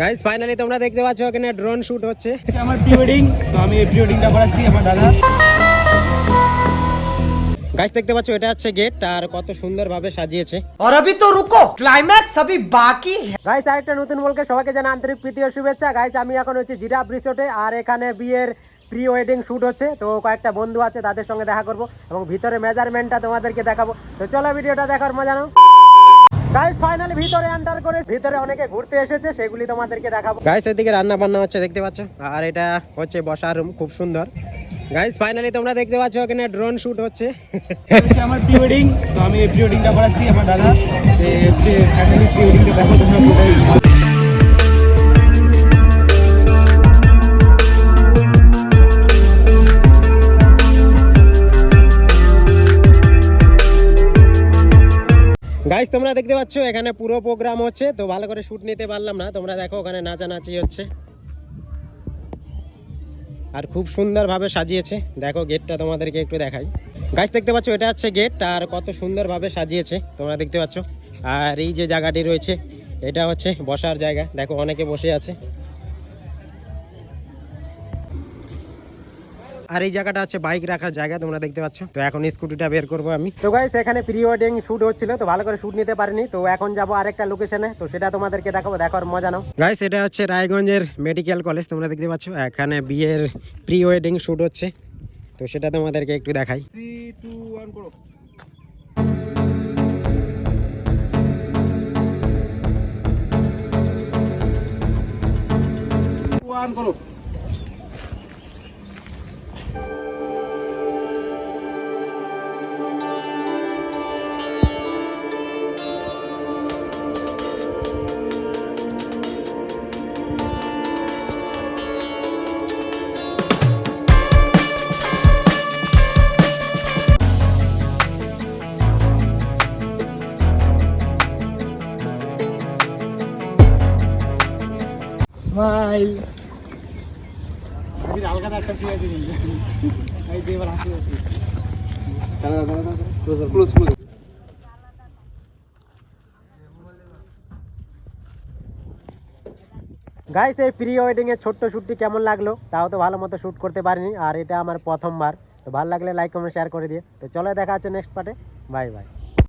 Guys finally তোমরা দেখতে পাচ্ছ এখানে ড্রোন শুট হচ্ছে। আমার প্রি ওয়েডিং, তো আমি এই প্রি ওয়েডিংটা করাচ্ছি আমার দাদা। গাইস দেখতে পাচ্ছ এটা হচ্ছে গেট, আর কত সুন্দরভাবে সাজিয়েছে। और अभी तो रुको, क्लाइमैक्स अभी बाकी है। গাইস আরেকটা নতুন বলকে সবাইকে জানা আন্তরিক প্রীতি ও শুভেচ্ছা। গাইস আমি এখন হচ্ছে জিরাফ রিসোর্টে, আর এখানে বিয়ের প্রি ওয়েডিং শুট হচ্ছে। তো কয়েকটা বন্ধু আছে, তাদের সঙ্গে দেখা করব এবং ভিতরে মেজারমেন্টটা তোমাদেরকে দেখাবো। তো চলো ভিডিওটা দেখার মজা নাও। গাইস ফাইনালি ভিতরে এন্টার করে ভিতরে অনেকে ঘুরতে এসেছে, সেগুলি তোমাদেরকে দেখাবো। গাইস এদিকে রান্না বান্না হচ্ছে দেখতে পাচ্ছ, আর এটা হচ্ছে বসার রুম, খুব সুন্দর। গাইস ফাইনালি তোমরা দেখতে পাচ্ছ এখানে ড্রোন শুট হচ্ছে। আমার প্রি ওয়েডিং, তো আমি এই প্রি ওয়েডিংটা করাচ্ছি আমার দাদা। এই হচ্ছে ফাইনালি প্রি ওয়েডিংটা দেখো তোমরা পুরোটাই। গাইস তোমরা দেখতে পাচ্ছ এখানে পুরো প্রোগ্রাম হচ্ছে, তো ভালো করে শুট নিতে পারলাম না। তোমরা দেখো ওখানে নাচানাচি হচ্ছে, আর খুব সুন্দরভাবে সাজিয়েছে। দেখো গেটটা তোমাদেরকে একটু দেখাই। গাইস দেখতে পাচ্ছ এটা হচ্ছে গেট, আর কত সুন্দরভাবে সাজিয়েছে তোমরা দেখতে পাচ্ছ। আর এই যে জায়গাটি রয়েছে এটা হচ্ছে বসার জায়গা, দেখো অনেকে বসে আছে। আর এই জায়গাটা হচ্ছে বাইক রাখার জায়গা, তোমরা দেখতে পাচ্ছ। তো এখন স্কুটিটা বের করবো আমি। তো গাইস এখানে প্রি ওয়েডিং শুট হচ্ছিল, তো ভালো করে শুট নিতে পারিনি। তো এখন যাবো আরেকটা লোকেশনে, তো সেটা তোমাদেরকে দেখাবো, দেখার মজা নাও। গাইস এটা হচ্ছে রায়গঞ্জের মেডিকেল কলেজ, তোমরা দেখতে পাচ্ছ। এখানে বিয়ের প্রি ওয়েডিং শুট হচ্ছে, তো সেটা তোমাদেরকে একটু দেখাই। 3 2 1 করো। 1 করো। স্মাইল। আমি আলগা একটা সিন আছে কিন্তু এই যে এবার হাসি হচ্ছে। Close close. গাইস এই প্রি ওয়েডিং এর ছোট্ট শ্যুটটি কেমন লাগলো? তাও তো ভালো মতো শ্যুট করতে পারিনি, আর এটা আমার প্রথমবার। তো ভালো লাগলে লাইক কমেন্ট শেয়ার করে দিয়ে। তো চলো দেখা হচ্ছে নেক্সট পার্টে। Bye bye.